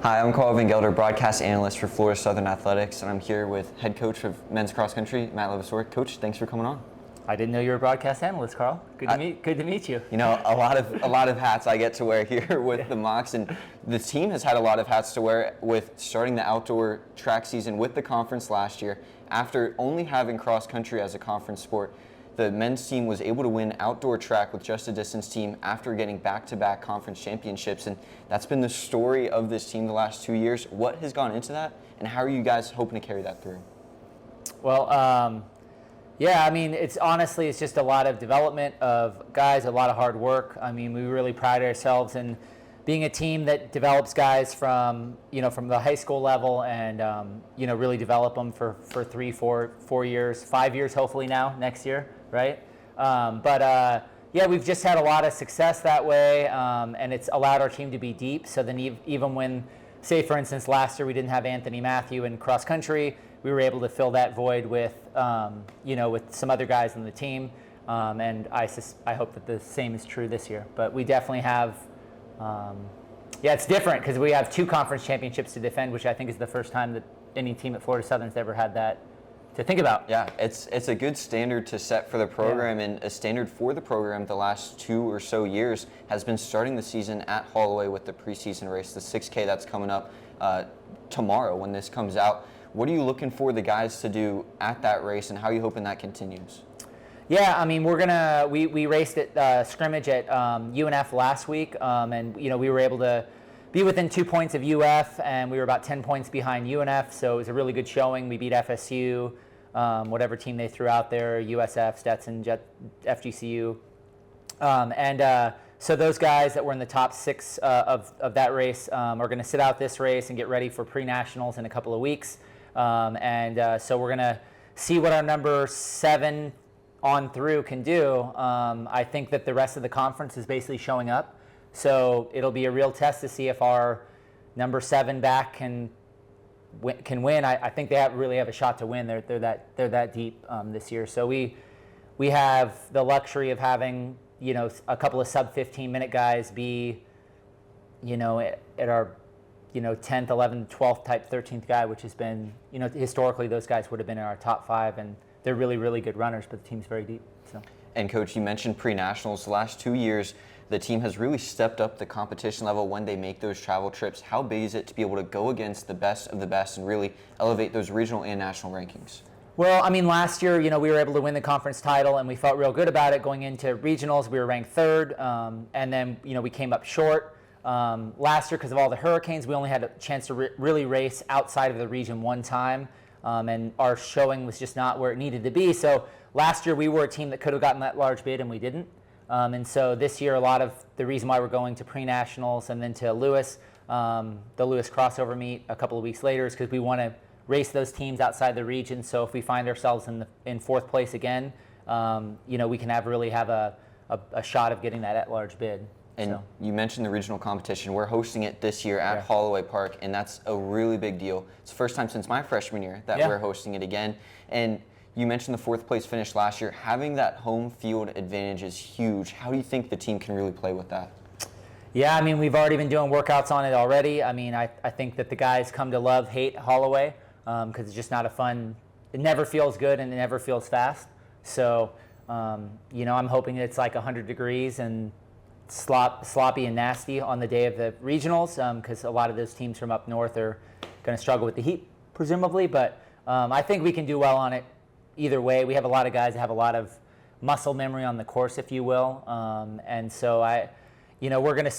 Hi, I'm Karl van Gelder, broadcast analyst for Florida Southern Athletics, and I'm here with head coach of men's cross country, Matt Levassiur. Coach, thanks for coming on. I didn't know you were a broadcast analyst, Karl. Good to meet you. You know, a lot of hats I get to wear here with the Mocs, and the team has had a lot of hats to wear with starting the outdoor track season with the conference last year. After only having cross country as a conference sport, the men's team was able to win outdoor track with just a distance team after getting back-to-back conference championships, and that's been the story of this team the last 2 years. What has gone into that, and how are you guys hoping to carry that through? Well, yeah, I mean, it's just a lot of development of guys, a lot of hard work. I mean, we really pride ourselves in being a team that develops guys from the high school level and, really develop them for 3, 4 years, 5 years, hopefully now, next year, right? Yeah, we've just had a lot of success that way, and it's allowed our team to be deep. So then even when, say, for instance, last year we didn't have Anthony Matthew in cross country, we were able to fill that void with, with some other guys on the team, and I hope that the same is true this year. But we definitely have, it's different because we have 2 conference championships to defend, which I think is the first time that any team at Florida Southern's ever had that to think about. Yeah, it's a good standard to set for the program, and a standard for the program the last 2 or so years has been starting the season at Holloway with the preseason race, the 6K that's coming up tomorrow when this comes out. What are you looking for the guys to do at that race, and how are you hoping that continues? Yeah, I mean, we raced at scrimmage at UNF last week, and we were able to be within 2 points of UF, and we were about 10 points behind UNF, so it was a really good showing. We beat FSU, whatever team they threw out there, USF, Stetson, FGCU, so those guys that were in the top 6 of that race are going to sit out this race and get ready for pre-nationals in a couple of weeks. So we're going to see what our number 7 on through can do. I think that the rest of the conference is basically showing up. So it'll be a real test to see if our number 7 back can win. I think they really have a shot to win. They're that deep this year. So we have the luxury of having a couple of sub 15-minute guys be at our 10th, 11th, 12th type 13th guy, which has been, historically those guys would have been in our top 5, and they're really, really good runners, but the team's very deep. So. And Coach, you mentioned pre-nationals. The last 2 years, the team has really stepped up the competition level when they make those travel trips. How big is it to be able to go against the best of the best and really elevate those regional and national rankings? Well, I mean, last year, we were able to win the conference title, and we felt real good about it going into regionals. We were ranked 3rd, and then, we came up short. Last year, because of all the hurricanes, we only had a chance to really race outside of the region one time, and our showing was just not where it needed to be. So last year, we were a team that could have gotten that large bid, and we didn't. And so this year, a lot of the reason why we're going to pre-nationals and then to Lewis, the Lewis crossover meet a couple of weeks later, is because we want to race those teams outside the region. So if we find ourselves in 4th place again, we can really have a shot of getting that at-large bid. And you mentioned the regional competition. We're hosting it this year at Holloway Park, and that's a really big deal. It's the first time since my freshman year that we're hosting it again. And you mentioned the 4th place finish last year. Having that home field advantage is huge. How do you think the team can really play with that? Yeah, I mean, we've already been doing workouts on it already. I mean, I think that the guys come to hate Holloway because it's just not a fun, it never feels good and it never feels fast. So, I'm hoping it's like 100 degrees and sloppy and nasty on the day of the regionals, because a lot of those teams from up north are going to struggle with the heat, presumably. But I think we can do well on it either way. We have a lot of guys that have a lot of muscle memory on the course, if you will. And so we're going to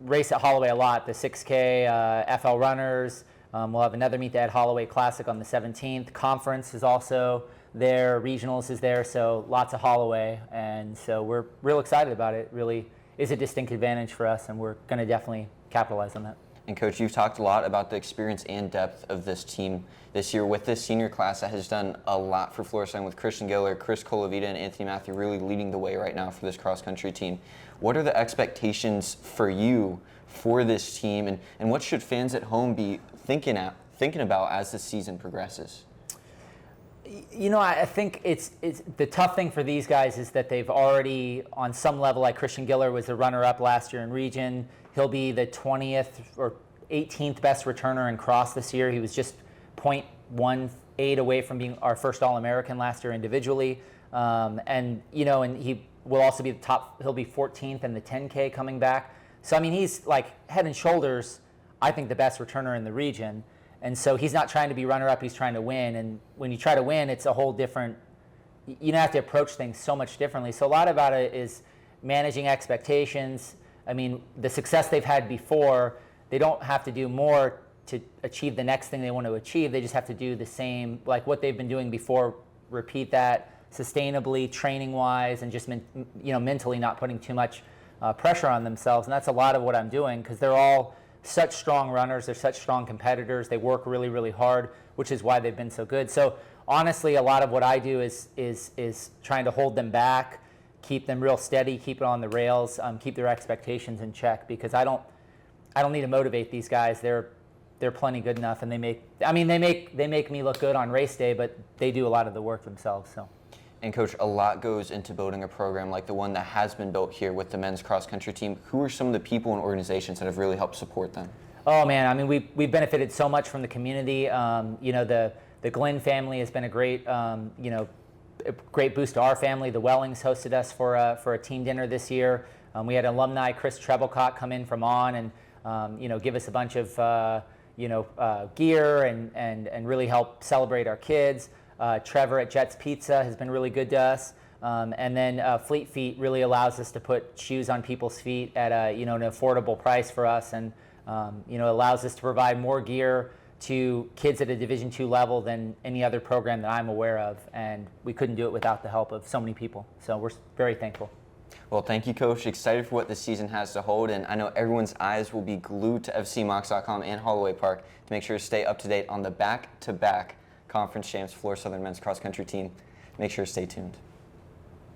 race at Holloway a lot. The 6K, FL runners. We'll have another meet at Holloway Classic on the 17th. Conference is also there. Regionals is there. So lots of Holloway. And so we're real excited about it. Really is a distinct advantage for us, and we're going to definitely capitalize on that. And Coach, you've talked a lot about the experience and depth of this team this year with this senior class that has done a lot for Florida Southern with Christian Giller, Chris Colavita, and Anthony Matthew really leading the way right now for this cross-country team. What are the expectations for you for this team, and what should fans at home be thinking about as the season progresses? I think it's the tough thing for these guys is that they've already, on some level, like Christian Giller was the runner-up last year in region. He'll be the 20th or 18th best returner in cross this year. He was just 0.18 away from being our first All-American last year individually. And he will also be the top. He'll be 14th in the 10K coming back. So I mean, he's like head and shoulders, I think, the best returner in the region. And so he's not trying to be runner-up, he's trying to win. And when you try to win, it's a whole different, you have to approach things so much differently. So a lot about it is managing expectations. I mean, the success they've had before, they don't have to do more to achieve the next thing they want to achieve. They just have to do the same, like what they've been doing before, repeat that sustainably, training-wise, and just mentally not putting too much pressure on themselves. And that's a lot of what I'm doing, because they're all such strong runners, they're such strong competitors, they work really, really hard, which is why they've been so good. So honestly, a lot of what I do is trying to hold them back, keep them real steady, keep it on the rails, keep their expectations in check, because I don't need to motivate these guys. They're plenty good enough, and they make me look good on race day, but they do a lot of the work themselves. So. And Coach, a lot goes into building a program like the one that has been built here with the men's cross country team. Who are some of the people and organizations that have really helped support them? Oh man, I mean, we've benefited so much from the community. The Glenn family has been a great, great boost to our family. The Wellings hosted us for a team dinner this year. We had alumni Chris Treblecott come in from On and give us a bunch of gear and really help celebrate our kids. Trevor at Jet's Pizza has been really good to us. And then Fleet Feet really allows us to put shoes on people's feet at an affordable price for us, and allows us to provide more gear to kids at a Division II level than any other program that I'm aware of. And we couldn't do it without the help of so many people. So we're very thankful. Well, thank you, Coach. Excited for what this season has to hold, and I know everyone's eyes will be glued to FCMocs.com and Holloway Park to make sure to stay up to date on the back-to-back Conference Champs Florida Southern Men's Cross Country team. Make sure to stay tuned.